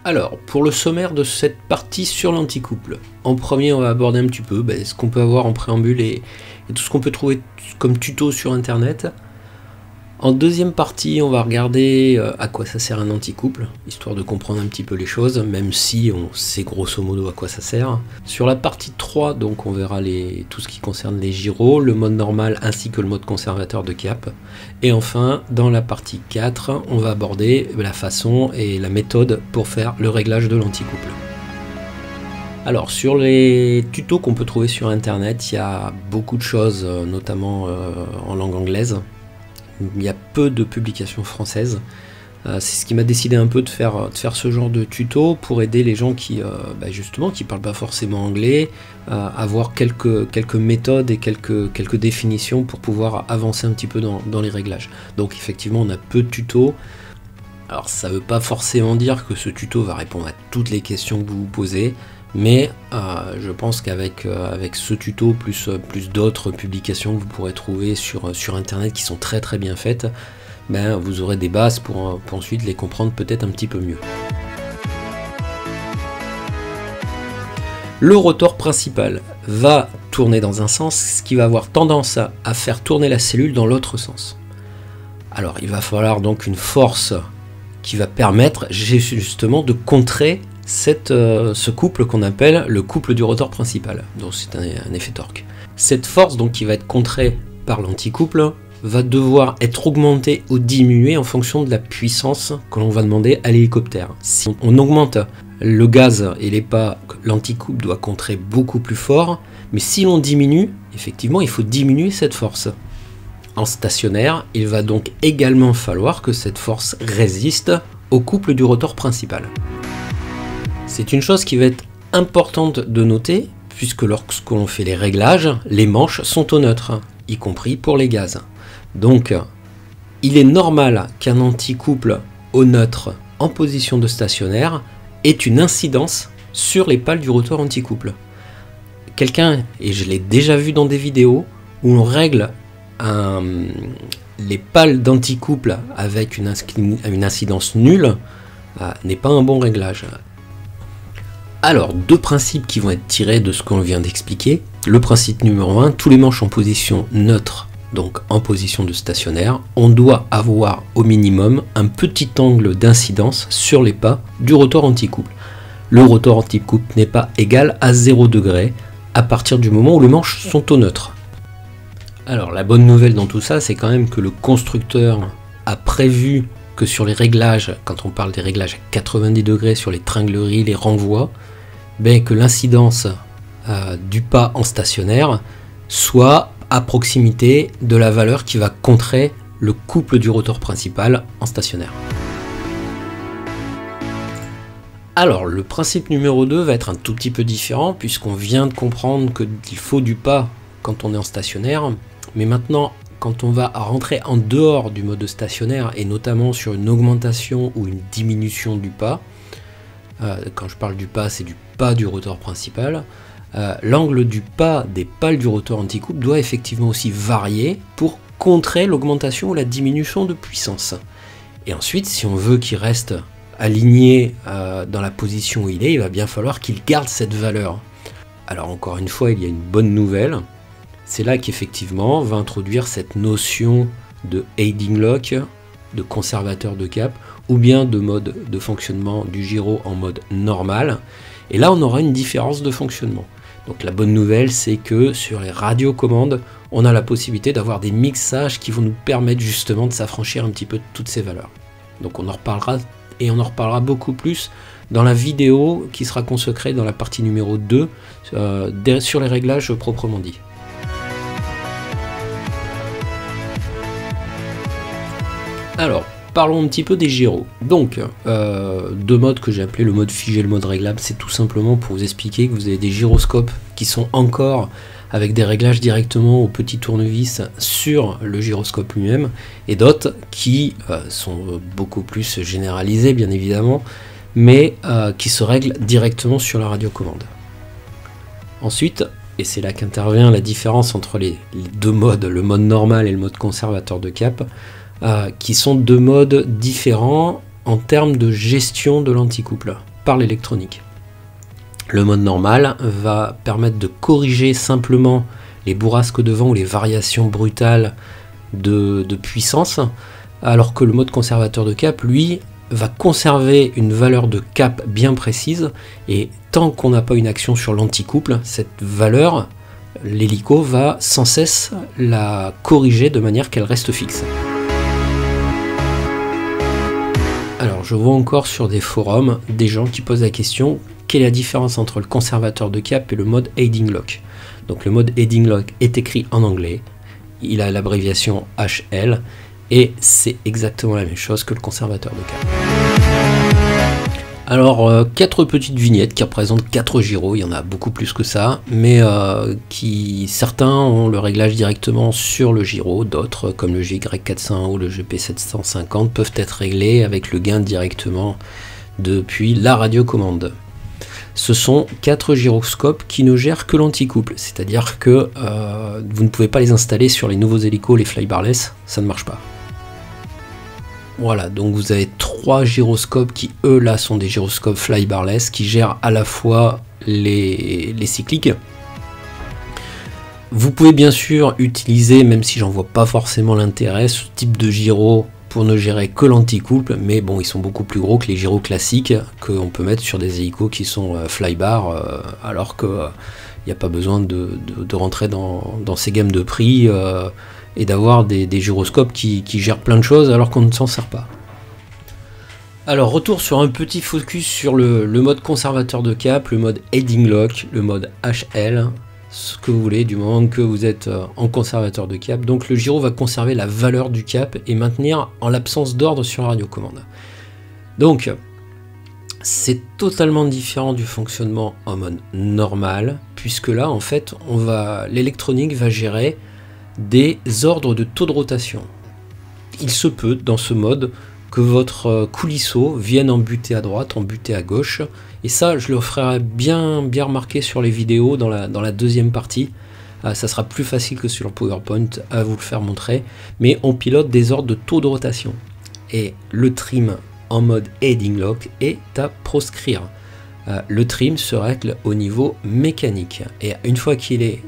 Alors, pour le sommaire de cette partie sur l'anticouple, en premier on va aborder un petit peu ce qu'on peut avoir en préambule et tout ce qu'on peut trouver comme tuto sur internet. En deuxième partie, on va regarder à quoi ça sert un anticouple, histoire de comprendre un petit peu les choses, même si on sait grosso modo à quoi ça sert. Sur la partie 3, donc on verra tout ce qui concerne les gyros, le mode normal ainsi que le mode conservateur de cap. Et enfin, dans la partie 4, on va aborder la façon et la méthode pour faire le réglage de l'anticouple. Alors sur les tutos qu'on peut trouver sur internet, il y a beaucoup de choses, notamment en langue anglaise. Il y a peu de publications françaises. C'est ce qui m'a décidé un peu de faire ce genre de tuto pour aider les gens qui justement qui parlent pas forcément anglais à avoir quelques méthodes et quelques définitions pour pouvoir avancer un petit peu dans les réglages. Donc effectivement on a peu de tutos. Alors ça veut pas forcément dire que ce tuto va répondre à toutes les questions que vous vous posez, mais je pense qu'avec ce tuto plus d'autres publications que vous pourrez trouver sur internet qui sont très bien faites, vous aurez des bases pour ensuite les comprendre peut-être un petit peu mieux. Le rotor principal va tourner dans un sens, ce qui va avoir tendance à faire tourner la cellule dans l'autre sens. Alors il va falloir donc une force qui va permettre justement de contrer ce couple qu'on appelle le couple du rotor principal, donc c'est un effet torque. Cette force donc qui va être contrée par l'anticouple va devoir être augmentée ou diminuée en fonction de la puissance que l'on va demander à l'hélicoptère. Si on augmente le gaz et les pas, l'anticouple doit contrer beaucoup plus fort, mais si l'on diminue, effectivement il faut diminuer cette force. En stationnaire, il va donc également falloir que cette force résiste au couple du rotor principal. C'est une chose qui va être importante de noter, puisque lorsque l'on fait les réglages, les manches sont au neutre, y compris pour les gaz. Donc, il est normal qu'un anticouple au neutre en position de stationnaire ait une incidence sur les pales du rotor anticouple. Quelqu'un, et je l'ai déjà vu dans des vidéos, où on règle les pales d'anticouple avec une incidence nulle, n'est pas un bon réglage. Alors, deux principes qui vont être tirés de ce qu'on vient d'expliquer. Le principe numéro 1, tous les manches en position neutre, donc en position de stationnaire, on doit avoir au minimum un petit angle d'incidence sur les pas du rotor anticouple. Le rotor anticouple n'est pas égal à 0 degré à partir du moment où les manches sont au neutre. Alors, la bonne nouvelle dans tout ça, c'est quand même que le constructeur a prévu que sur les réglages, quand on parle des réglages à 90 degrés sur les tringleries, les renvois, que l'incidence du pas en stationnaire soit à proximité de la valeur qui va contrer le couple du rotor principal en stationnaire. Alors le principe numéro 2 va être un tout petit peu différent puisqu'on vient de comprendre qu'il faut du pas quand on est en stationnaire, mais maintenant quand on va rentrer en dehors du mode stationnaire et notamment sur une augmentation ou une diminution du pas, quand je parle du pas, c'est du pas du rotor principal, l'angle du pas des pales du rotor anticouple doit effectivement aussi varier pour contrer l'augmentation ou la diminution de puissance. Et ensuite, si on veut qu'il reste aligné dans la position où il va bien falloir qu'il garde cette valeur. Alors encore une fois, il y a une bonne nouvelle. C'est là qu'effectivement va introduire cette notion de aiding lock, de conservateur de cap, ou bien de mode de fonctionnement du gyro en mode normal. Et là, on aura une différence de fonctionnement. Donc la bonne nouvelle, c'est que sur les radiocommandes, on a la possibilité d'avoir des mixages qui vont nous permettre justement de s'affranchir un petit peu de toutes ces valeurs. Donc on en reparlera, et on en reparlera beaucoup plus dans la vidéo qui sera consacrée dans la partie numéro 2 sur les réglages proprement dit. Alors, parlons un petit peu des gyros. Donc, deux modes que j'ai appelé le mode figé et le mode réglable, c'est tout simplement pour vous expliquer que vous avez des gyroscopes qui sont encore avec des réglages directement au petit tournevis sur le gyroscope lui-même, et d'autres qui sont beaucoup plus généralisés bien évidemment, mais qui se règlent directement sur la radiocommande. Ensuite, et c'est là qu'intervient la différence entre les deux modes, le mode normal et le mode conservateur de cap, qui sont deux modes différents en termes de gestion de l'anticouple. par l'électronique. Le mode normal va permettre de corriger simplement les bourrasques de vent ou les variations brutales de puissance, alors que le mode conservateur de cap, lui, va conserver une valeur de cap bien précise, et tant qu'on n'a pas une action sur l'anticouple, cette valeur, l'hélico va sans cesse la corriger de manière qu'elle reste fixe. Alors je vois encore sur des forums des gens qui posent la question: quelle est la différence entre le conservateur de cap et le mode Heading Lock? Donc le mode Heading Lock est écrit en anglais, il a l'abréviation HL, et c'est exactement la même chose que le conservateur de cap. Alors 4 petites vignettes qui représentent 4 gyros, il y en a beaucoup plus que ça, mais certains ont le réglage directement sur le gyro, d'autres comme le GY401 ou le GP750 peuvent être réglés avec le gain directement depuis la radiocommande. Ce sont 4 gyroscopes qui ne gèrent que l'anticouple, c'est-à-dire que vous ne pouvez pas les installer sur les nouveaux hélicos, les flybarless, ça ne marche pas. Voilà, donc vous avez 3 gyroscopes qui, eux, là, sont des gyroscopes flybarless qui gèrent à la fois les cycliques. Vous pouvez bien sûr utiliser, même si j'en vois pas forcément l'intérêt, ce type de gyro pour ne gérer que l'anticouple, mais bon, ils sont beaucoup plus gros que les gyros classiques qu'on peut mettre sur des hélicos qui sont flybar, alors qu'il n'y a pas besoin de rentrer dans ces gammes de prix et d'avoir des gyroscopes qui gèrent plein de choses alors qu'on ne s'en sert pas. Alors retour sur un petit focus sur le mode conservateur de cap, le mode Heading Lock, le mode HL, ce que vous voulez du moment que vous êtes en conservateur de cap. Donc le gyro va conserver la valeur du cap et maintenir en l'absence d'ordre sur la radiocommande. Donc c'est totalement différent du fonctionnement en mode normal, puisque là en fait l'électronique va gérer des ordres de taux de rotation. Il se peut dans ce mode que votre coulisseau vienne en butée à droite, en butée à gauche, et ça je le ferai bien remarquer sur les vidéos dans la deuxième partie. Ça sera plus facile que sur le PowerPoint à vous le faire montrer, mais on pilote des ordres de taux de rotation et le trim en mode Heading Lock est à proscrire. Le trim se règle au niveau mécanique, et une fois qu'il est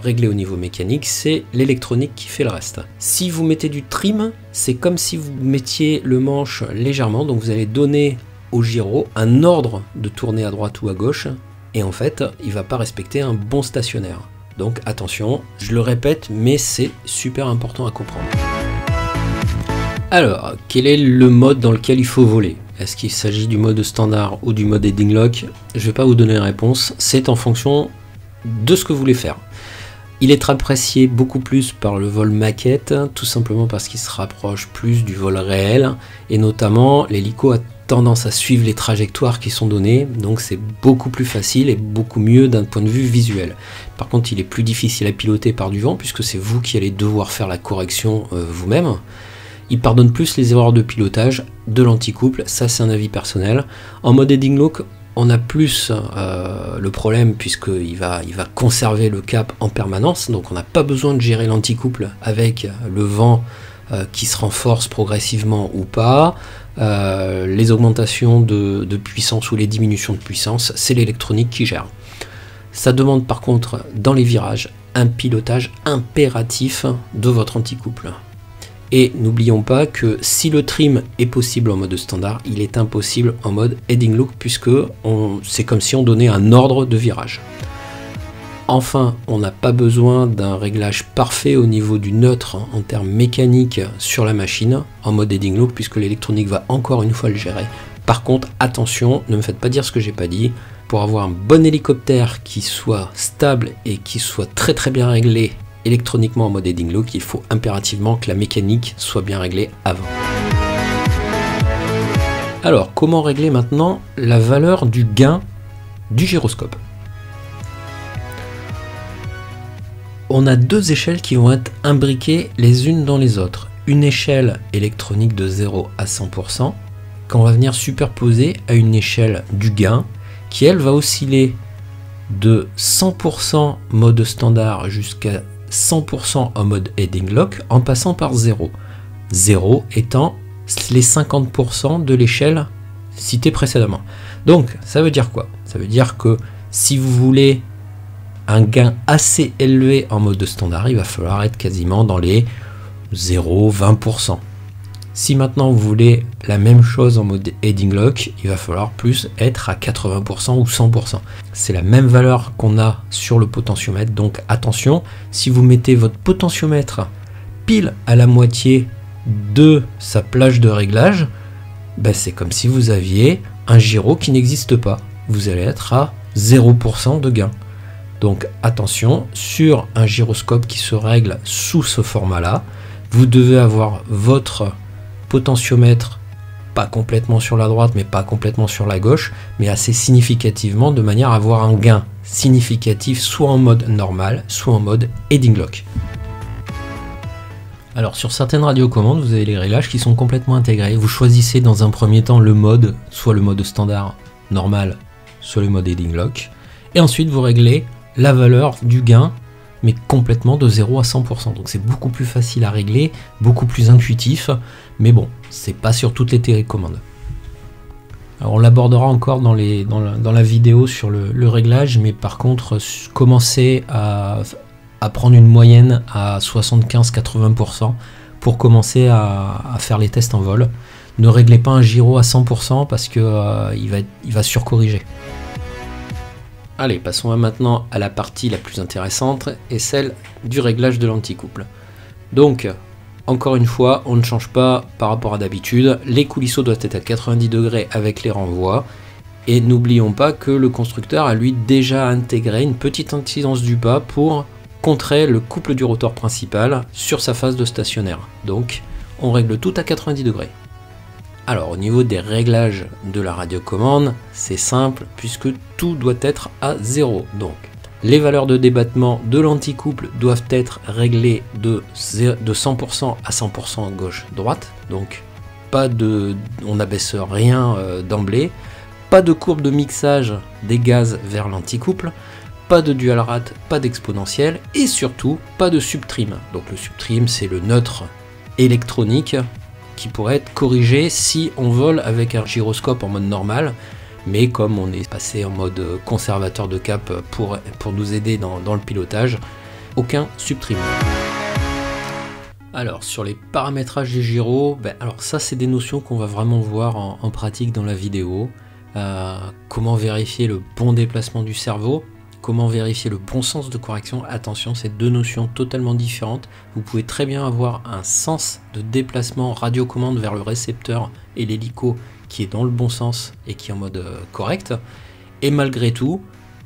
réglé au niveau mécanique, c'est l'électronique qui fait le reste. Si vous mettez du trim, c'est comme si vous mettiez le manche légèrement, donc vous allez donner au gyro un ordre de tourner à droite ou à gauche, et en fait il ne va pas respecter un bon stationnaire. Donc attention, je le répète, mais c'est super important à comprendre. Alors, quel est le mode dans lequel il faut voler? Est-ce qu'il s'agit du mode standard ou du mode Heading Lock? Je ne vais pas vous donner la réponse, c'est en fonction de ce que vous voulez faire. Il est apprécié beaucoup plus par le vol maquette, tout simplement parce qu'il se rapproche plus du vol réel, et notamment l'hélico a tendance à suivre les trajectoires qui sont données, donc c'est beaucoup plus facile et beaucoup mieux d'un point de vue visuel. Par contre, il est plus difficile à piloter par du vent, puisque c'est vous qui allez devoir faire la correction vous-même. Il pardonne plus les erreurs de pilotage de l'anticouple, ça c'est un avis personnel. En mode Heading Lock, on a plus le problème puisqu'il va conserver le cap en permanence, donc on n'a pas besoin de gérer l'anticouple avec le vent qui se renforce progressivement ou pas. Les augmentations de puissance ou les diminutions de puissance, c'est l'électronique qui gère. Ça demande par contre dans les virages un pilotage impératif de votre anticouple. Et n'oublions pas que si le trim est possible en mode standard, il est impossible en mode Heading Lock, puisque c'est comme si on donnait un ordre de virage. Enfin, on n'a pas besoin d'un réglage parfait au niveau du neutre en termes mécaniques sur la machine en mode Heading Lock, puisque l'électronique va encore une fois le gérer. Par contre, attention, ne me faites pas dire ce que j'ai pas dit. Pour avoir un bon hélicoptère qui soit stable et qui soit très bien réglé électroniquement en mode Heading Lock, il faut impérativement que la mécanique soit bien réglée avant. Alors, comment régler maintenant la valeur du gain du gyroscope? On a deux échelles qui vont être imbriquées les unes dans les autres. Une échelle électronique de 0 à 100%, qu'on va venir superposer à une échelle du gain, qui elle va osciller de 100% mode standard jusqu'à 100% en mode Heading Lock en passant par 0. 0 étant les 50% de l'échelle citée précédemment. Donc ça veut dire quoi? Ça veut dire que si vous voulez un gain assez élevé en mode standard, il va falloir être quasiment dans les 0,20%. Si maintenant vous voulez la même chose en mode heading lock, il va falloir plus être à 80% ou 100%. C'est la même valeur qu'on a sur le potentiomètre, donc attention, si vous mettez votre potentiomètre pile à la moitié de sa plage de réglage, ben c'est comme si vous aviez un gyro qui n'existe pas. Vous allez être à 0% de gain. Donc attention, sur un gyroscope qui se règle sous ce format-là, vous devez avoir votre potentiomètre pas complètement sur la droite, mais pas complètement sur la gauche, mais assez significativement, de manière à avoir un gain significatif soit en mode normal, soit en mode heading lock. Alors sur certaines radiocommandes, vous avez les réglages qui sont complètement intégrés. Vous choisissez dans un premier temps le mode, soit le mode standard normal, soit le mode heading lock, et ensuite vous réglez la valeur du gain, mais complètement de 0 à 100%. Donc c'est beaucoup plus facile à régler, beaucoup plus intuitif, mais bon, c'est pas sur toutes les télécommandes. Alors on l'abordera encore dans la vidéo sur le réglage, mais par contre, commencez à prendre une moyenne à 75-80% pour commencer à faire les tests en vol. Ne réglez pas un gyro à 100% parce que il va surcorriger. Allez, passons maintenant à la partie la plus intéressante et celle du réglage de l'anticouple. Donc, encore une fois, on ne change pas par rapport à d'habitude. Les coulisseaux doivent être à 90 degrés avec les renvois. Et n'oublions pas que le constructeur a lui déjà intégré une petite incidence du pas pour contrer le couple du rotor principal sur sa phase de stationnaire. Donc, on règle tout à 90 degrés. Alors au niveau des réglages de la radiocommande, c'est simple puisque tout doit être à 0. Donc les valeurs de débattement de l'anticouple doivent être réglées de 100% à 100% gauche-droite. Donc on n'abaisse rien d'emblée. Pas de courbe de mixage des gaz vers l'anticouple. Pas de dual rate, pas d'exponentiel. Et surtout pas de subtrim. Donc le subtrim c'est le neutre électronique qui pourrait être corrigé si on vole avec un gyroscope en mode normal, mais comme on est passé en mode conservateur de cap pour nous aider dans le pilotage, aucun subtrim. Alors sur les paramétrages des gyros, alors ça c'est des notions qu'on va vraiment voir en pratique dans la vidéo. Comment vérifier le bon déplacement du cerveau, comment vérifier le bon sens de correction. Attention, c'est deux notions totalement différentes. Vous pouvez très bien avoir un sens de déplacement radiocommande vers le récepteur et l'hélico qui est dans le bon sens et qui est en mode correct, et malgré tout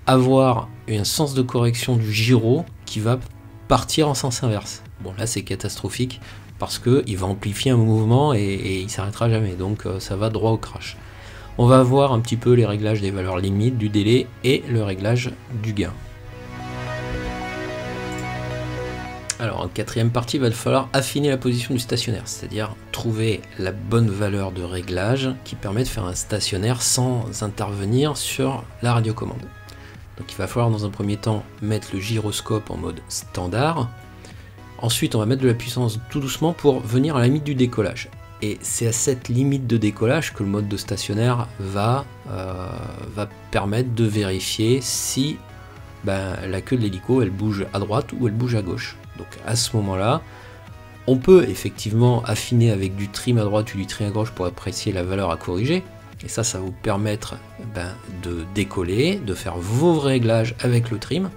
avoir un sens de correction du gyro qui va partir en sens inverse. Bon là c'est catastrophique parce qu'il va amplifier un mouvement et il s'arrêtera jamais, donc ça va droit au crash. On va voir un petit peu les réglages des valeurs limites, du délai et le réglage du gain. Alors en quatrième partie, il va falloir affiner la position du stationnaire, c'est-à-dire trouver la bonne valeur de réglage qui permet de faire un stationnaire sans intervenir sur la radiocommande. Donc il va falloir dans un premier temps mettre le gyroscope en mode standard. Ensuite on va mettre de la puissance tout doucement pour venir à la limite du décollage. Et c'est à cette limite de décollage que le mode de stationnaire va permettre de vérifier si la queue de l'hélico elle bouge à droite ou elle bouge à gauche. Donc à ce moment-là, on peut effectivement affiner avec du trim à droite ou du trim à gauche pour apprécier la valeur à corriger. Et ça va vous permettre de décoller, de faire vos réglages avec le trim.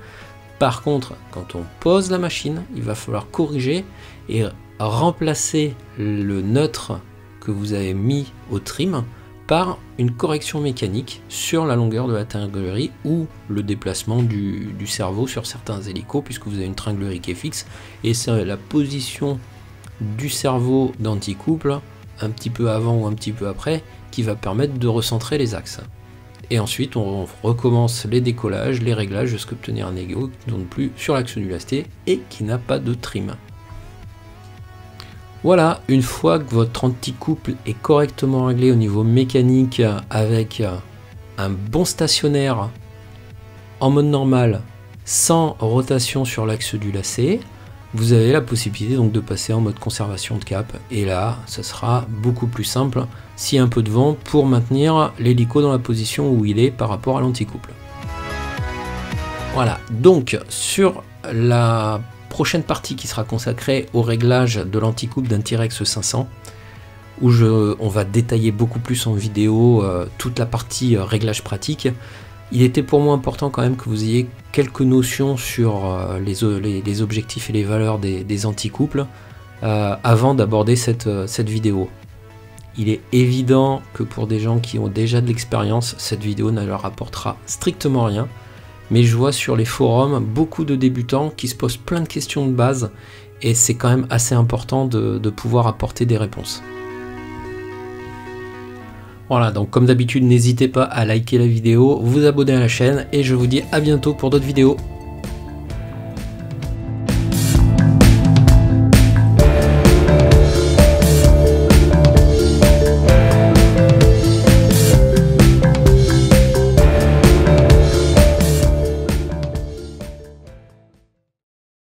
Par contre, quand on pose la machine, il va falloir corriger et remplacer le neutre que vous avez mis au trim par une correction mécanique sur la longueur de la tringlerie ou le déplacement du cerveau sur certains hélicos, puisque vous avez une tringlerie qui est fixe et c'est la position du cerveau d'anticouple un petit peu avant ou un petit peu après qui va permettre de recentrer les axes. Et ensuite on recommence les décollages, les réglages jusqu'à obtenir un hélico qui ne tourne plus sur l'axe du lacet et qui n'a pas de trim. Voilà, une fois que votre anticouple est correctement réglé au niveau mécanique avec un bon stationnaire en mode normal sans rotation sur l'axe du lacet, vous avez la possibilité donc de passer en mode conservation de cap, et là ça sera beaucoup plus simple s'il y a un peu de vent pour maintenir l'hélico dans la position où il est par rapport à l'anticouple. Voilà, donc sur la prochaine partie qui sera consacrée au réglage de l'anticouple d'un T-Rex 500, où on va détailler beaucoup plus en vidéo toute la partie réglage pratique, il était pour moi important quand même que vous ayez quelques notions sur les objectifs et les valeurs des anticouples avant d'aborder cette vidéo. Il est évident que pour des gens qui ont déjà de l'expérience, cette vidéo ne leur apportera strictement rien, mais je vois sur les forums beaucoup de débutants qui se posent plein de questions de base, et c'est quand même assez important de pouvoir apporter des réponses. Voilà, donc comme d'habitude, n'hésitez pas à liker la vidéo, vous abonner à la chaîne, et je vous dis à bientôt pour d'autres vidéos.